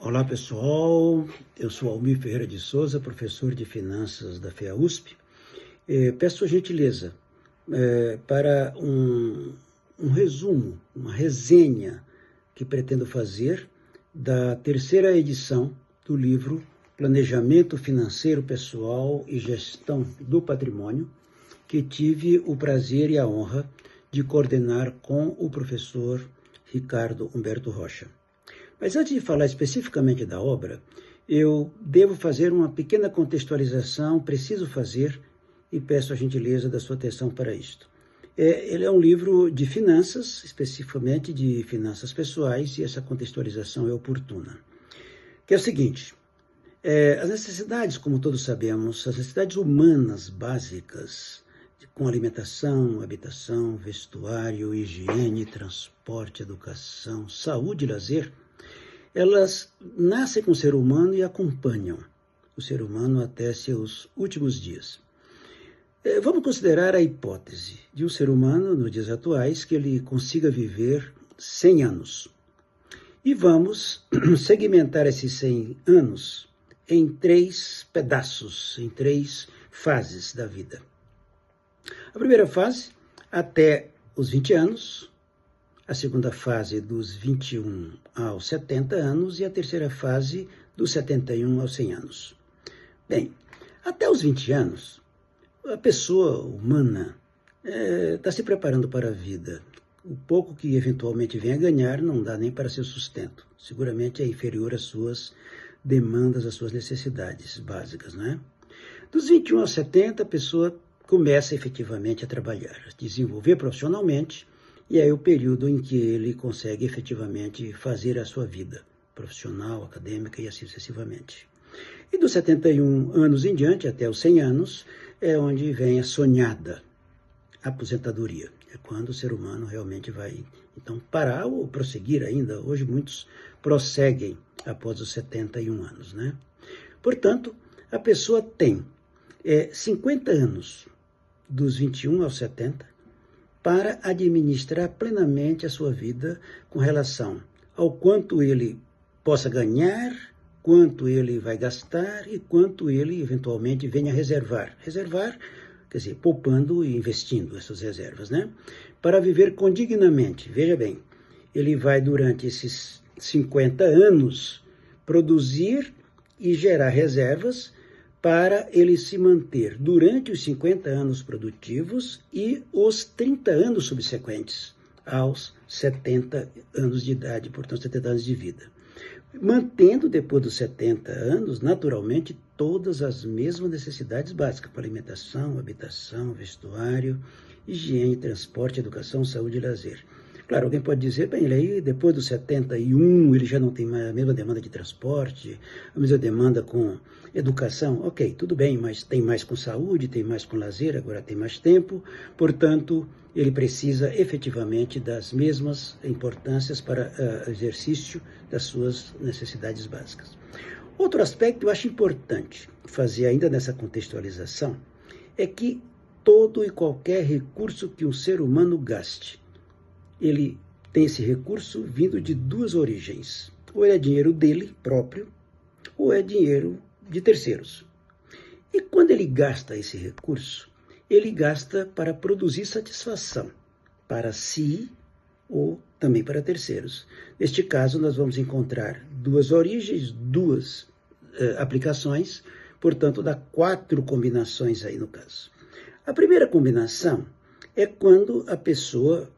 Olá pessoal, eu sou Almir Ferreira de Souza, professor de Finanças da FEA-USP. Peço a gentileza para um resumo, uma resenha que pretendo fazer da terceira edição do livro Planejamento Financeiro Pessoal e Gestão do Patrimônio, que tive o prazer e a honra de coordenar com o professor Ricardo Humberto Rocha. Mas antes de falar especificamente da obra, eu devo fazer uma pequena contextualização, preciso fazer, e peço a gentileza da sua atenção para isto. Ele é um livro de finanças, especificamente de finanças pessoais, e essa contextualização é oportuna. Que é o seguinte, as necessidades, como todos sabemos, as necessidades humanas básicas, com alimentação, habitação, vestuário, higiene, transporte, educação, saúde e lazer, elas nascem com o ser humano e acompanham o ser humano até seus últimos dias. Vamos considerar a hipótese de um ser humano, nos dias atuais, que ele consiga viver 100 anos. E vamos segmentar esses 100 anos em 3 pedaços, em 3 fases da vida. A primeira fase, até os 20 anos, a segunda fase dos 21 aos 70 anos e a terceira fase dos 71 aos 100 anos. Bem, até os 20 anos, a pessoa humana está se preparando para a vida. O pouco que eventualmente vem a ganhar não dá nem para seu sustento. Seguramente é inferior às suas demandas, às suas necessidades básicas, né? Dos 21 aos 70, a pessoa começa efetivamente a trabalhar, a desenvolver profissionalmente, e é o período em que ele consegue efetivamente fazer a sua vida profissional, acadêmica e assim sucessivamente. E dos 71 anos em diante, até os 100 anos, é onde vem a sonhada aposentadoria. É quando o ser humano realmente vai, então, parar ou prosseguir ainda. Hoje muitos prosseguem após os 71 anos, né? Portanto, a pessoa tem 50 anos, dos 21 aos 70, para administrar plenamente a sua vida com relação ao quanto ele possa ganhar, quanto ele vai gastar e quanto ele eventualmente venha a reservar. Reservar, quer dizer, poupando e investindo essas reservas, né? Para viver condignamente. Veja bem, ele vai durante esses 50 anos produzir e gerar reservas para ele se manter durante os 50 anos produtivos e os 30 anos subsequentes aos 70 anos de idade, portanto 70 anos de vida. Mantendo depois dos 70 anos, naturalmente, todas as mesmas necessidades básicas, para alimentação, habitação, vestuário, higiene, transporte, educação, saúde e lazer. Claro, alguém pode dizer, bem, ele aí depois dos 71, ele já não tem mais a mesma demanda de transporte, a mesma demanda com educação. Ok, tudo bem, mas tem mais com saúde, tem mais com lazer, agora tem mais tempo, portanto, ele precisa efetivamente das mesmas importâncias para exercício das suas necessidades básicas. Outro aspecto que eu acho importante fazer ainda nessa contextualização é que todo e qualquer recurso que um ser humano gaste, ele tem esse recurso vindo de 2 origens. Ou é dinheiro dele próprio, ou é dinheiro de terceiros. E quando ele gasta esse recurso, ele gasta para produzir satisfação para si ou também para terceiros. Neste caso, nós vamos encontrar 2 origens, 2 aplicações, portanto, dá 4 combinações aí no caso. A primeira combinação é quando a pessoa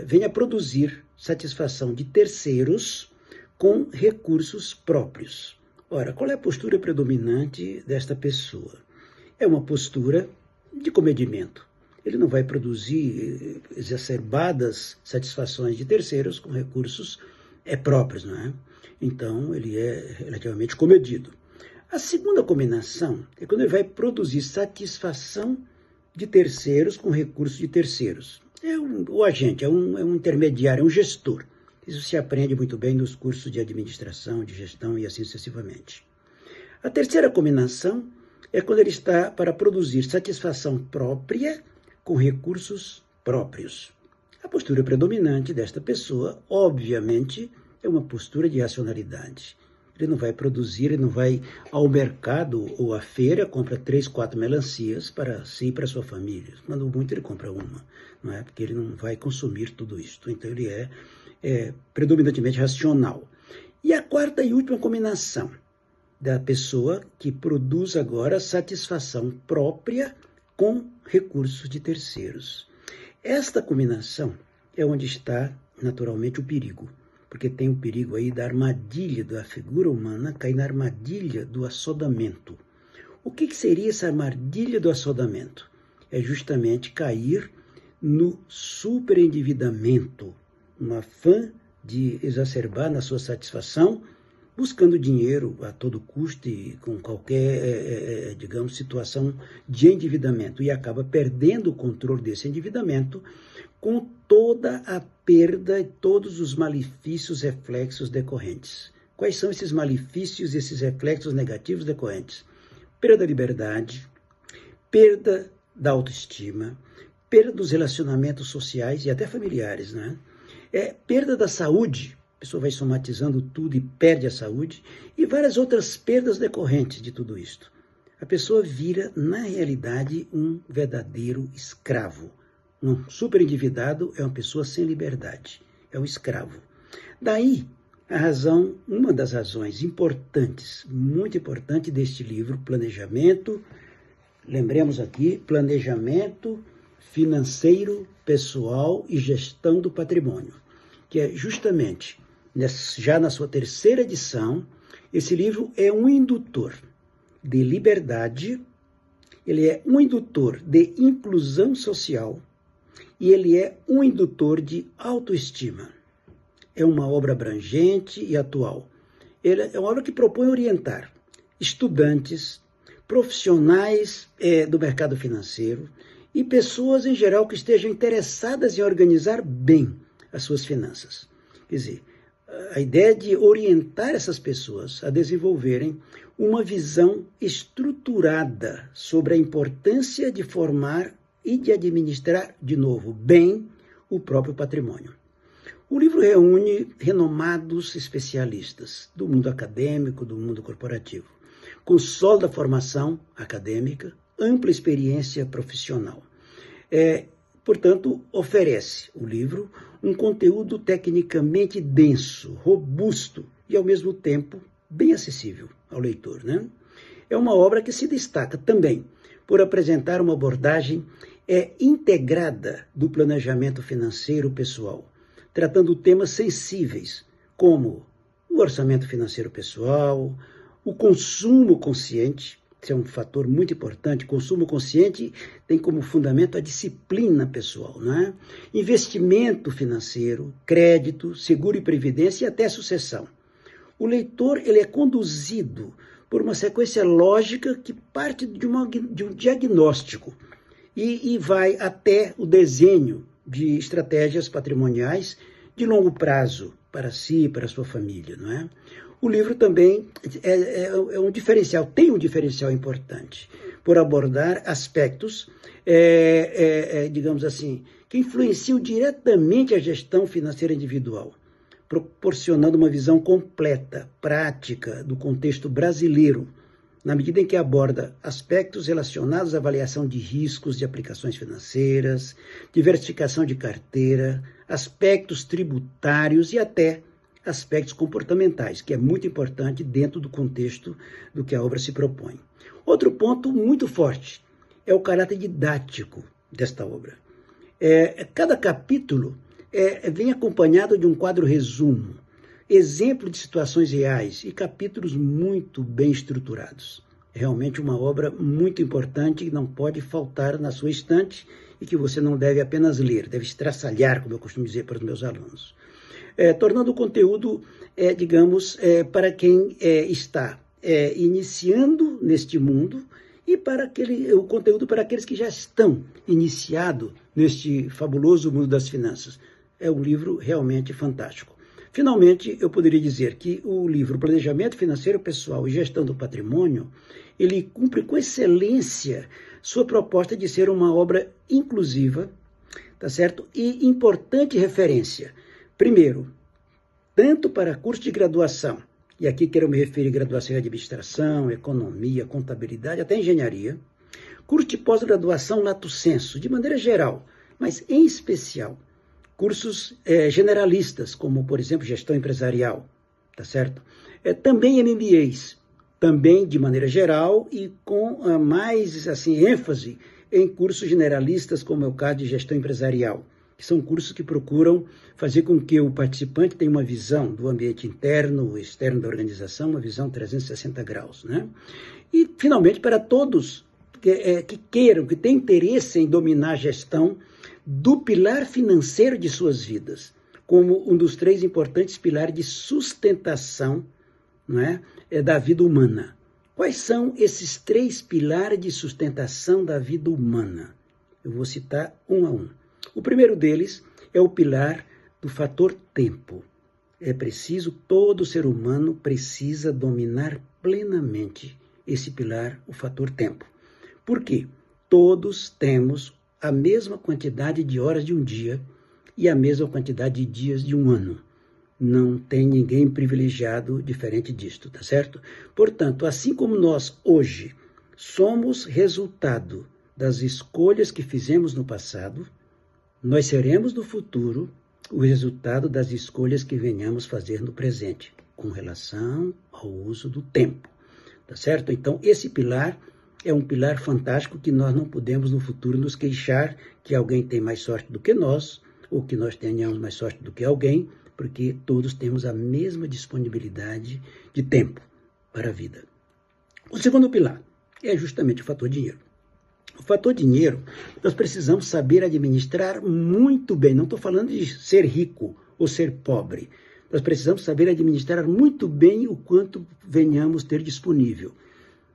vem a produzir satisfação de terceiros com recursos próprios. Ora, qual é a postura predominante desta pessoa? É uma postura de comedimento. Ele não vai produzir exacerbadas satisfações de terceiros com recursos próprios, não é? Então, ele é relativamente comedido. A segunda combinação é quando ele vai produzir satisfação de terceiros com recursos de terceiros. O agente, é um intermediário, é um gestor. Isso se aprende muito bem nos cursos de administração, de gestão e assim sucessivamente. A terceira combinação é quando ele está para produzir satisfação própria com recursos próprios. A postura predominante desta pessoa, obviamente, é uma postura de racionalidade. Ele não vai produzir, ele não vai ao mercado ou à feira, compra 3, 4 melancias para si e para sua família. Quando muito, ele compra uma, não é? Porque ele não vai consumir tudo isso. Então, ele é predominantemente racional. E a quarta e última combinação da pessoa que produz agora satisfação própria com recursos de terceiros. Esta combinação é onde está, naturalmente, o perigo, porque tem o perigo aí da armadilha da figura humana cair na armadilha do assodamento. O que seria essa armadilha do assodamento? É justamente cair no superendividamento, um afã de exacerbar na sua satisfação, buscando dinheiro a todo custo e com qualquer, digamos, situação de endividamento, e acaba perdendo o controle desse endividamento com toda a perda e todos os malefícios reflexos decorrentes. Quais são esses malefícios e esses reflexos negativos decorrentes? Perda da liberdade, perda da autoestima, perda dos relacionamentos sociais e até familiares, né? Perda da saúde, a pessoa vai somatizando tudo e perde a saúde, e várias outras perdas decorrentes de tudo isto. A pessoa vira, na realidade, um verdadeiro escravo. Um superendividado é uma pessoa sem liberdade, é um escravo. Daí, uma das razões importantes, muito importante deste livro, Planejamento, lembremos aqui, Planejamento Financeiro, Pessoal e Gestão do Patrimônio, que é justamente, já na sua terceira edição, esse livro é um indutor de liberdade, ele é um indutor de inclusão social e ele é um indutor de autoestima. É uma obra abrangente e atual. Ele é uma obra que propõe orientar estudantes, profissionais do mercado financeiro e pessoas em geral que estejam interessadas em organizar bem as suas finanças. Quer dizer, a ideia de orientar essas pessoas a desenvolverem uma visão estruturada sobre a importância de formar e de administrar, de novo, bem o próprio patrimônio. O livro reúne renomados especialistas do mundo acadêmico, do mundo corporativo, com sólida formação acadêmica, ampla experiência profissional. Portanto, oferece o livro um conteúdo tecnicamente denso, robusto e, ao mesmo tempo, bem acessível ao leitor, né? É uma obra que se destaca também por apresentar uma abordagem integrada do planejamento financeiro pessoal, tratando temas sensíveis como o orçamento financeiro pessoal, o consumo consciente. Isso é um fator muito importante. Consumo consciente tem como fundamento a disciplina pessoal, não é? Investimento financeiro, crédito, seguro e previdência e até sucessão. O leitor ele é conduzido por uma sequência lógica que parte de um diagnóstico e vai até o desenho de estratégias patrimoniais de longo prazo para si e para sua família, não é? O livro também é um diferencial, tem um diferencial importante, por abordar aspectos, digamos assim, que influenciam diretamente a gestão financeira individual, proporcionando uma visão completa, prática do contexto brasileiro, na medida em que aborda aspectos relacionados à avaliação de riscos de aplicações financeiras, diversificação de carteira, aspectos tributários e até aspectos comportamentais, que é muito importante dentro do contexto do que a obra se propõe. Outro ponto muito forte é o caráter didático desta obra. Cada capítulo vem acompanhado de um quadro resumo, exemplo de situações reais e capítulos muito bem estruturados. É realmente uma obra muito importante que não pode faltar na sua estante e que você não deve apenas ler, deve estraçalhar, como eu costumo dizer para os meus alunos. Tornando o conteúdo, para quem está iniciando neste mundo e o conteúdo para aqueles que já estão iniciados neste fabuloso mundo das finanças. É um livro realmente fantástico. Finalmente, eu poderia dizer que o livro Planejamento Financeiro Pessoal e Gestão do Patrimônio, ele cumpre com excelência sua proposta de ser uma obra inclusiva, tá certo? E importante referência. Primeiro, tanto para curso de graduação e aqui quero me referir à graduação em administração, economia, contabilidade, até engenharia. Curso de pós-graduação lato sensu, de maneira geral, mas em especial, cursos generalistas, como, por exemplo, gestão empresarial, tá certo? Também MBAs, também de maneira geral e com mais assim, ênfase em cursos generalistas, como é o caso de gestão empresarial, que são cursos que procuram fazer com que o participante tenha uma visão do ambiente interno e externo da organização, uma visão 360 graus, né? E, finalmente, para todos que queiram, que tenham interesse em dominar a gestão do pilar financeiro de suas vidas, como um dos 3 importantes pilares de sustentação, não é, da vida humana. Quais são esses 3 pilares de sustentação da vida humana? Eu vou citar um a um. O primeiro deles é o pilar do fator tempo. É preciso, todo ser humano precisa dominar plenamente esse pilar, o fator tempo. Por quê? Todos temos a mesma quantidade de horas de um dia e a mesma quantidade de dias de um ano. Não tem ninguém privilegiado diferente disto, tá certo? Portanto, assim como nós hoje somos resultado das escolhas que fizemos no passado, nós seremos no futuro o resultado das escolhas que venhamos fazer no presente, com relação ao uso do tempo, tá certo? Então, esse pilar é um pilar fantástico que nós não podemos no futuro nos queixar que alguém tem mais sorte do que nós, ou que nós tenhamos mais sorte do que alguém, porque todos temos a mesma disponibilidade de tempo para a vida. O segundo pilar é justamente o fator dinheiro. O fator dinheiro, nós precisamos saber administrar muito bem. Não estou falando de ser rico ou ser pobre. Nós precisamos saber administrar muito bem o quanto venhamos ter disponível.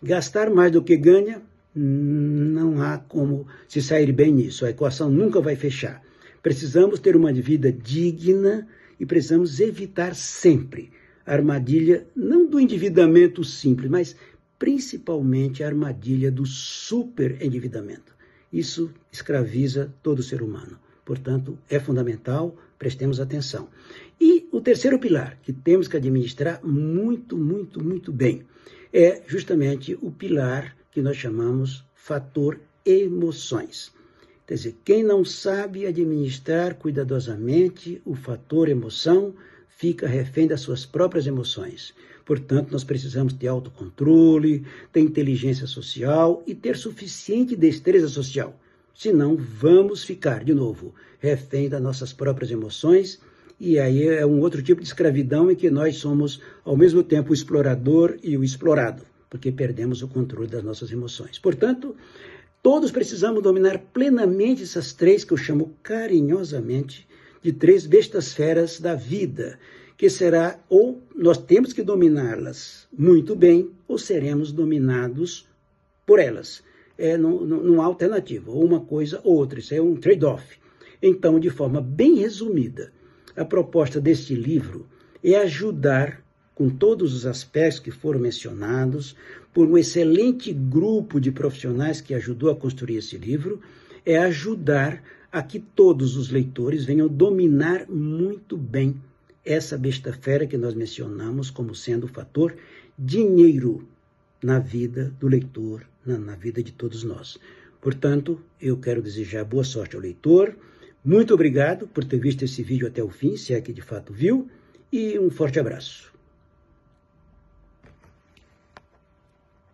Gastar mais do que ganha, não há como se sair bem nisso. A equação nunca vai fechar. Precisamos ter uma vida digna e precisamos evitar sempre a armadilha, não do endividamento simples, mas principalmente a armadilha do superendividamento. Isso escraviza todo ser humano. Portanto, é fundamental, prestemos atenção. E o terceiro pilar, que temos que administrar muito, muito, muito bem, é justamente o pilar que nós chamamos fator emoções. Quer dizer, quem não sabe administrar cuidadosamente o fator emoção, fica refém das suas próprias emoções. Portanto, nós precisamos ter autocontrole, ter inteligência social e ter suficiente destreza social. Senão, vamos ficar, de novo, refém das nossas próprias emoções. E aí é um outro tipo de escravidão em que nós somos, ao mesmo tempo, o explorador e o explorado, porque perdemos o controle das nossas emoções. Portanto, todos precisamos dominar plenamente essas 3 que eu chamo carinhosamente de 3 bestas feras da vida, que será, ou nós temos que dominá-las muito bem, ou seremos dominados por elas. Não há alternativa, ou uma coisa ou outra, isso é um trade-off. Então, de forma bem resumida, a proposta deste livro é ajudar, com todos os aspectos que foram mencionados, por um excelente grupo de profissionais que ajudou a construir esse livro, é ajudar a que todos os leitores venham dominar muito bem essa besta fera que nós mencionamos como sendo o fator dinheiro na vida do leitor, na vida de todos nós. Portanto, eu quero desejar boa sorte ao leitor. Muito obrigado por ter visto esse vídeo até o fim, se é que de fato viu, e um forte abraço.